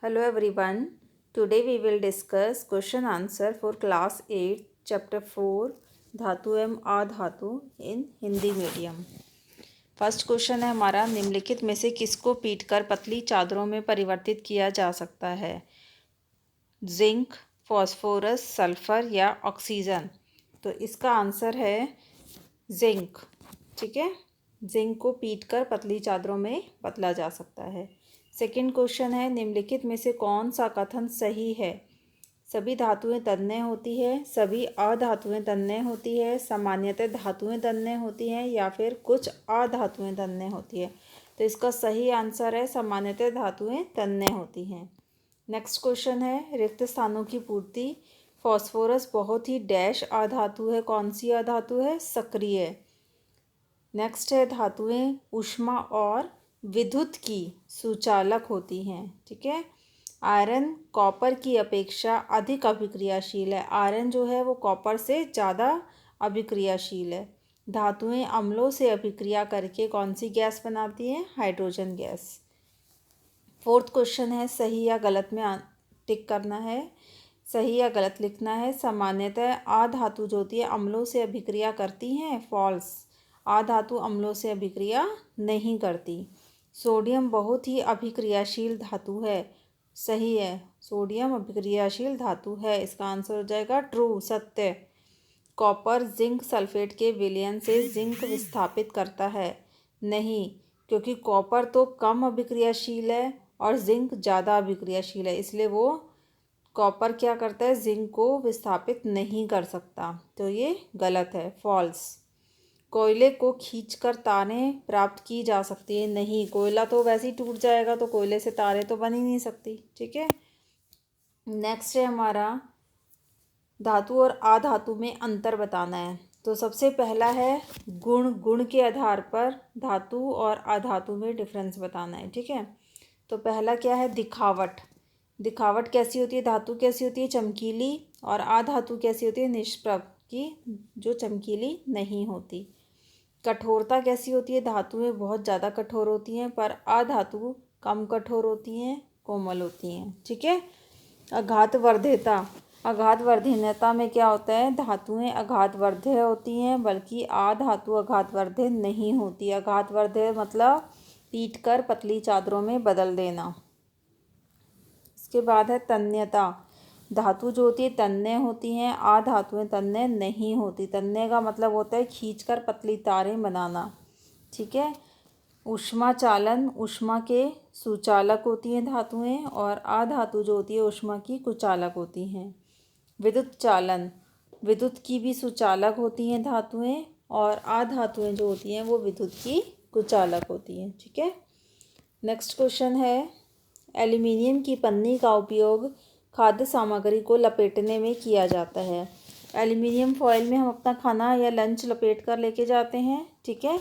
Hello everyone. Today we will discuss question answer for class 8 chapter 4 धातु एवं अधातु इन Hindi medium. First question है हमारा, निम्नलिखित में से किसको पीटकर पतली चादरों में परिवर्तित किया जा सकता है? जिंक, फॉस्फोरस, सल्फर या ऑक्सीजन। तो इसका आंसर है जिंक। ठीक है, जिंक को पीटकर पतली चादरों में बदला जा सकता है। सेकंड क्वेश्चन है, निम्नलिखित में से कौन सा कथन सही है? सभी धातुएं तन्य होती है, सभी अधातुएं तन्य होती है, सामान्यतः धातुएं तन्य होती हैं या फिर कुछ अधातुएं तन्य होती है। तो इसका सही आंसर है सामान्यतः धातुएं तन्य होती हैं। नेक्स्ट क्वेश्चन है, रिक्त स्थानों की पूर्ति। फॉस्फोरस बहुत ही डैश अधातु है, कौन सी अधातु है? सक्रिय। नेक्स्ट है, धातुएं ऊष्मा और विद्युत की सुचालक होती हैं। ठीक है, आयरन कॉपर की अपेक्षा अधिक अभिक्रियाशील है। आयरन जो है वो कॉपर से ज़्यादा अभिक्रियाशील है। धातुएं अम्लों से अभिक्रिया करके कौन सी गैस बनाती हैं? Hydrogen gas. फोर्थ क्वेश्चन है, सही या गलत में टिक करना है, सही या गलत लिखना है। सामान्यतः अधातु जो होती है अम्लों से अभिक्रिया करती हैं, फॉल्स। अधातु अम्लों से अभिक्रिया नहीं करती। सोडियम बहुत ही अभिक्रियाशील धातु है, सही है, सोडियम अभिक्रियाशील धातु है। इसका आंसर हो जाएगा ट्रू, सत्य। कॉपर जिंक सल्फेट के विलयन से जिंक विस्थापित करता है, नहीं, क्योंकि कॉपर तो कम अभिक्रियाशील है और जिंक ज़्यादा अभिक्रियाशील है, इसलिए वो कॉपर क्या करता है? जिंक को विस्थापित नहीं कर सकता। तो ये गलत है, फॉल्स। कोयले को खींचकर तारें प्राप्त की जा सकती है, नहीं, कोयला तो वैसे ही टूट जाएगा, तो कोयले से तारें तो बन ही नहीं सकती। ठीक है, नेक्स्ट है हमारा, धातु और अधातु में अंतर बताना है। तो सबसे पहला है गुण, गुण के आधार पर धातु और अधातु में डिफरेंस बताना है। ठीक है, तो पहला क्या है? दिखावट। दिखावट कैसी होती है? धातु कैसी होती है? चमकीली। और अधातु कैसी होती है? निष्प्रभ, की जो चमकीली नहीं होती। कठोरता कैसी होती है? धातुएं बहुत ज़्यादा कठोर होती हैं पर अधातु कम कठोर होती हैं, कोमल होती हैं। ठीक है, आघातवर्ध्यता। आघातवर्धीनता में क्या होता है? धातुएं आघातवर्ध्य होती हैं, बल्कि अधातु आघातवर्ध्य नहीं होती। आघातवर्ध्य मतलब पीट कर पतली चादरों में बदल देना। इसके बाद है तन्यता। धातु जो होती है तन्य होती हैं, अधातुएं तन्य नहीं होती। तन्य का मतलब होता है खींचकर पतली तारें बनाना। ठीक है, ऊष्मा चालन, ऊष्मा के सुचालक होती हैं धातुएं, और अधातु जो होती है ऊष्मा की कुचालक होती हैं। विद्युत चालन, विद्युत की भी सुचालक होती हैं धातुएं, और अधातुएं जो होती हैं वो विद्युत की कुचालक होती हैं। ठीक है, नेक्स्ट क्वेश्चन है, एल्युमिनियम की पन्नी का उपयोग खाद्य सामग्री को लपेटने में किया जाता है। एल्युमिनियम फॉयल में हम अपना खाना या लंच लपेट कर लेके जाते हैं। ठीक है,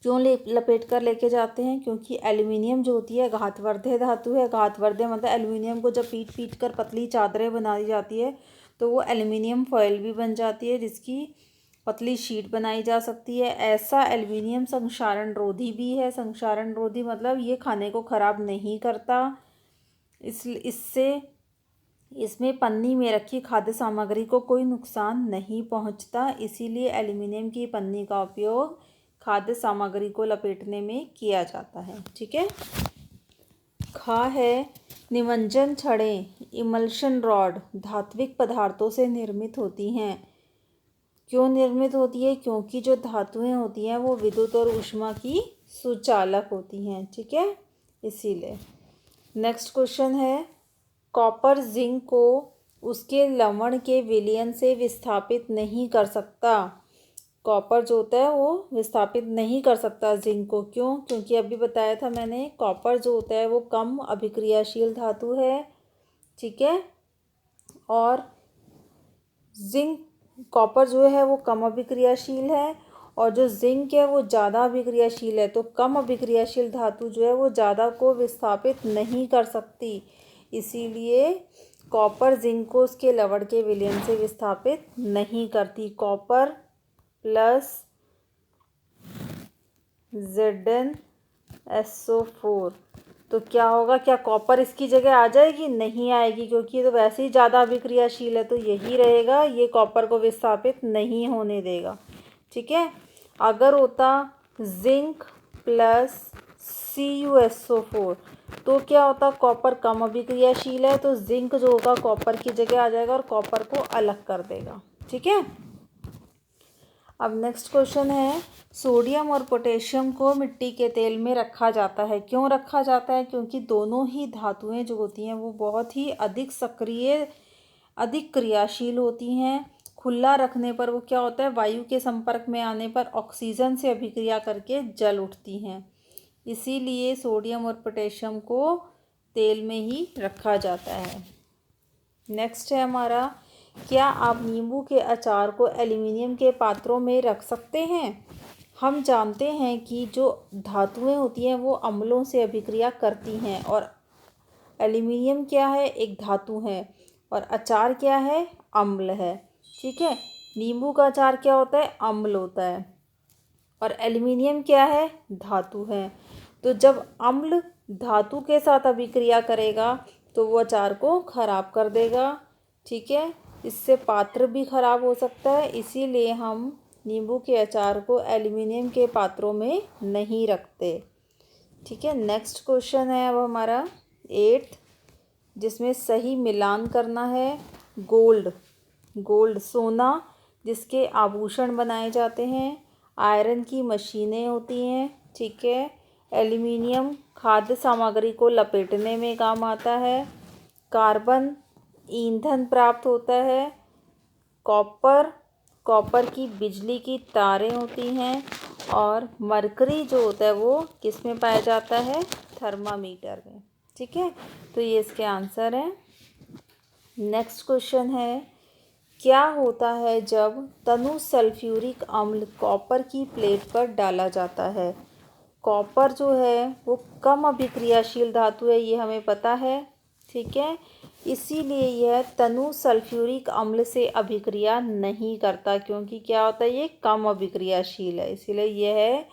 क्यों लपेट कर लेके जाते हैं? क्योंकि एल्युमिनियम जो होती है घातवर्ध्य धातु है। घातवर्ध्य मतलब एल्युमिनियम को जब पीट पीट कर पतली चादरें बनाई जाती है तो वो एल्युमिनियम फॉयल भी बन जाती है, जिसकी पतली शीट बनाई जा सकती है। ऐसा एल्युमिनियम संक्षारण रोधी भी है। संक्षारण रोधी मतलब ये खाने को ख़राब नहीं करता, इससे इसमें पन्नी में रखी खाद्य सामग्री को कोई नुकसान नहीं पहुंचता, इसीलिए एल्युमिनियम की पन्नी का उपयोग खाद्य सामग्री को लपेटने में किया जाता है। ठीक है, खा है, निमज्जन छड़ें, इमल्शन रॉड धात्विक पदार्थों से निर्मित होती हैं। क्यों निर्मित होती है? क्योंकि जो धातुएं होती हैं वो विद्युत और ऊष्मा की सुचालक होती हैं। ठीक है, इसीलिए। नेक्स्ट क्वेश्चन है, कॉपर जिंक को उसके लवण के विलयन से विस्थापित नहीं कर सकता। कॉपर जो होता है वो विस्थापित नहीं कर सकता जिंक को। क्यों? क्योंकि अभी बताया था मैंने, कॉपर जो होता है वो कम अभिक्रियाशील धातु है। ठीक है, और जिंक, कॉपर जो है वो कम अभिक्रियाशील है, और जो जिंक है वो ज़्यादा अभिक्रियाशील है। तो कम अभिक्रियाशील धातु जो है वो ज़्यादा को विस्थापित नहीं कर सकती, इसीलिए कॉपर जिंक को उसके लवण के विलयन से विस्थापित नहीं करती। कॉपर प्लस Zn SO4, तो क्या होगा, क्या कॉपर इसकी जगह आ जाएगी? नहीं आएगी, क्योंकि ये तो वैसे ही ज़्यादा अभिक्रियाशील है, तो यही रहेगा, ये कॉपर को विस्थापित नहीं होने देगा। ठीक है। अगर होता जिंक प्लस CuSO4 तो क्या होता, कॉपर कम अभिक्रियाशील है, तो जिंक जो होगा कॉपर की जगह आ जाएगा और कॉपर को अलग कर देगा। ठीक है। अब नेक्स्ट क्वेश्चन है, सोडियम और पोटेशियम को मिट्टी के तेल में रखा जाता है। क्यों रखा जाता है? क्योंकि दोनों ही धातुएं जो होती हैं वो बहुत ही अधिक सक्रिय, अधिक क्रियाशील होती हैं। खुला रखने पर वो क्या होता है, वायु के संपर्क में आने पर ऑक्सीजन से अभिक्रिया करके जल उठती हैं। इसीलिए सोडियम और पोटेशियम को तेल में ही रखा जाता है। नेक्स्ट है हमारा, क्या आप नींबू के अचार को एल्युमिनियम के पात्रों में रख सकते हैं? हम जानते हैं कि जो धातुएं होती हैं वो अम्लों से अभिक्रिया करती हैं, और एल्युमिनियम क्या है, एक धातु है, और अचार क्या है, अम्ल है। ठीक है। नींबू का अचार क्या होता है, अम्ल होता है, और एल्युमिनियम क्या है, धातु है। तो जब अम्ल धातु के साथ अभिक्रिया करेगा तो वो अचार को खराब कर देगा। ठीक है। इससे पात्र भी खराब हो सकता है, इसीलिए हम नींबू के अचार को एल्युमिनियम के पात्रों में नहीं रखते। ठीक है। नेक्स्ट क्वेश्चन है अब हमारा 8th, जिसमें सही मिलान करना है। गोल्ड सोना जिसके आभूषण बनाए जाते हैं। आयरन की मशीनें होती हैं। ठीक है। एल्युमिनियम खाद्य सामग्री को लपेटने में काम आता है। कार्बन ईंधन प्राप्त होता है। कॉपर की बिजली की तारें होती हैं। और मरकरी जो होता है वो किस में पाया जाता है, थर्मामीटर में। ठीक है। तो ये इसके आंसर हैं। नेक्स्ट क्वेश्चन है, क्या होता है जब तनु सल्फ्यूरिक अम्ल कॉपर की प्लेट पर डाला जाता है? कॉपर जो है वो कम अभिक्रियाशील धातु है, ये हमें पता है। ठीक है। इसीलिए यह तनु सल्फ्यूरिक अम्ल से अभिक्रिया नहीं करता, क्योंकि क्या होता है, ये कम अभिक्रियाशील है, इसीलिए यह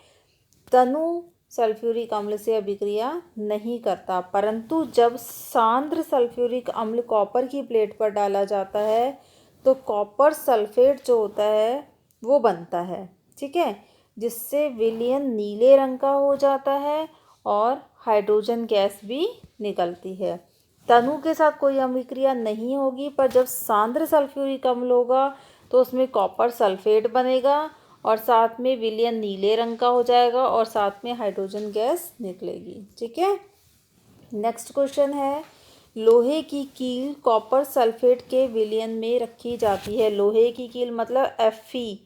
तनु सल्फ्यूरिक अम्ल से अभिक्रिया नहीं करता। परंतु जब सांद्र सल्फ्यूरिक अम्ल कॉपर की प्लेट पर डाला जाता है तो कॉपर सल्फेट जो होता है वो बनता है। ठीक है। जिससे विलयन नीले रंग का हो जाता है और हाइड्रोजन गैस भी निकलती है। तनु के साथ कोई अभिक्रिया नहीं होगी, पर जब सांद्र सल्फ्यूरिक अम्ल होगा तो उसमें कॉपर सल्फेट बनेगा और साथ में विलयन नीले रंग का हो जाएगा और साथ में हाइड्रोजन गैस निकलेगी। ठीक है। नेक्स्ट क्वेश्चन है, लोहे की कील कॉपर सल्फेट के विलयन में रखी जाती है। लोहे की कील मतलब Fe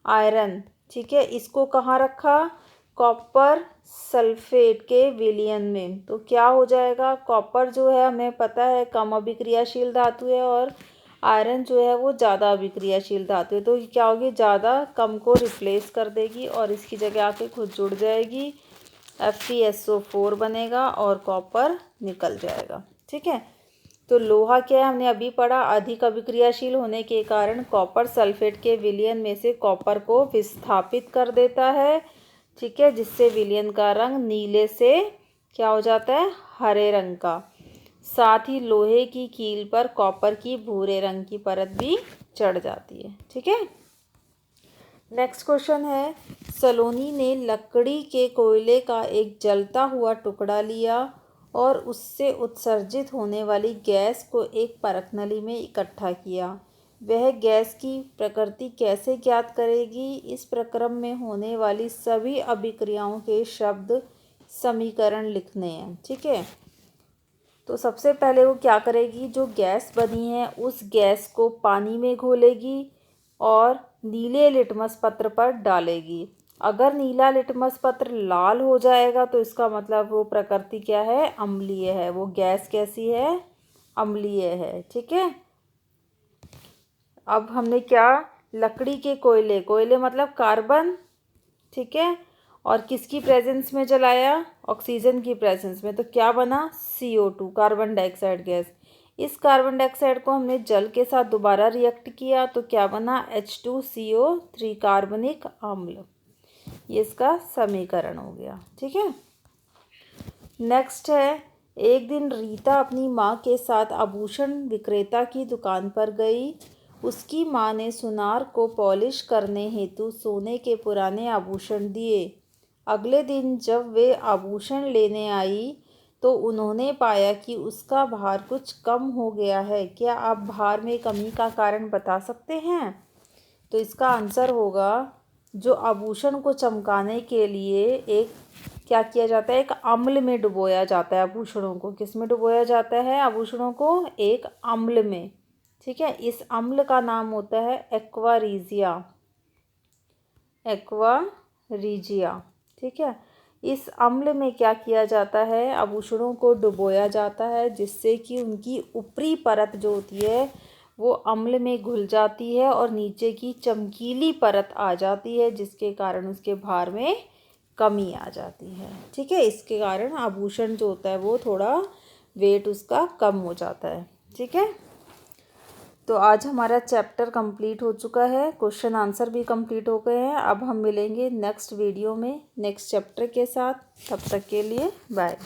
आयरन। ठीक है। इसको कहाँ रखा, कॉपर सल्फेट के विलयन में। तो क्या हो जाएगा, कॉपर जो है हमें पता है कम अभिक्रियाशील धातु है और आयरन जो है वो ज़्यादा अभिक्रियाशील धातु है। तो क्या होगी, ज़्यादा कम को रिप्लेस कर देगी और इसकी जगह आके खुद जुड़ जाएगी, FeSO4 बनेगा और कॉपर निकल जाएगा। ठीक है। तो लोहा क्या है, हमने अभी पढ़ा, अधिक अभिक्रियाशील होने के कारण कॉपर सल्फेट के विलयन में से कॉपर को विस्थापित कर देता है। ठीक है। जिससे विलयन का रंग नीले से क्या हो जाता है, हरे रंग का। साथ ही लोहे की कील पर कॉपर की भूरे रंग की परत भी चढ़ जाती है। ठीक है। नेक्स्ट क्वेश्चन है, सलोनी ने लकड़ी के कोयले का एक जलता हुआ टुकड़ा लिया और उससे उत्सर्जित होने वाली गैस को एक परखनली में इकट्ठा किया। वह गैस की प्रकृति कैसे ज्ञात करेगी? इस प्रक्रम में होने वाली सभी अभिक्रियाओं के शब्द समीकरण लिखने हैं। ठीक है। तो सबसे पहले वो क्या करेगी, जो गैस बनी है उस गैस को पानी में घोलेगी और नीले लिटमस पत्र पर डालेगी। अगर नीला लिटमस पत्र लाल हो जाएगा तो इसका मतलब वो प्रकृति क्या है, अम्लीय है। वो गैस कैसी है, अम्लीय है। ठीक है। अब हमने क्या, लकड़ी के कोयले मतलब कार्बन। ठीक है। और किसकी प्रेजेंस में जलाया, ऑक्सीजन की प्रेजेंस में, तो क्या बना, CO2 कार्बन डाइऑक्साइड गैस। इस कार्बन डाइऑक्साइड को हमने जल के साथ दोबारा रिएक्ट किया तो क्या बना, H2CO3 कार्बनिक अम्ल। ये इसका समीकरण हो गया। ठीक है। नेक्स्ट है, एक दिन रीता अपनी माँ के साथ आभूषण विक्रेता की दुकान पर गई। उसकी माँ ने सुनार को पॉलिश करने हेतु सोने के पुराने आभूषण दिए। अगले दिन जब वे आभूषण लेने आई तो उन्होंने पाया कि उसका भार कुछ कम हो गया है। क्या आप भार में कमी का कारण बता सकते हैं? तो इसका आंसर होगा, जो आभूषण को चमकाने के लिए एक क्या किया जाता है, एक अम्ल में डुबोया जाता है आभूषणों को। किस में डुबोया जाता है आभूषणों को? एक अम्ल में। ठीक है, इस अम्ल का नाम होता है एक्वा रीजिया। Aqua regia. ठीक है, इस अम्ल में क्या किया जाता है, आभूषणों को डुबोया जाता है, जिससे कि उनकी ऊपरी परत जो होती है वो अम्ल में घुल जाती है और नीचे की चमकीली परत आ जाती है, जिसके कारण उसके भार में कमी आ जाती है। ठीक है, इसके कारण आभूषण जो होता है वो थोड़ा वेट उसका कम हो जाता है। ठीक है, तो आज हमारा चैप्टर कंप्लीट हो चुका है, क्वेश्चन आंसर भी कंप्लीट हो गए हैं। अब हम मिलेंगे नेक्स्ट वीडियो में नेक्स्ट चैप्टर के साथ। तब तक के लिए बाय।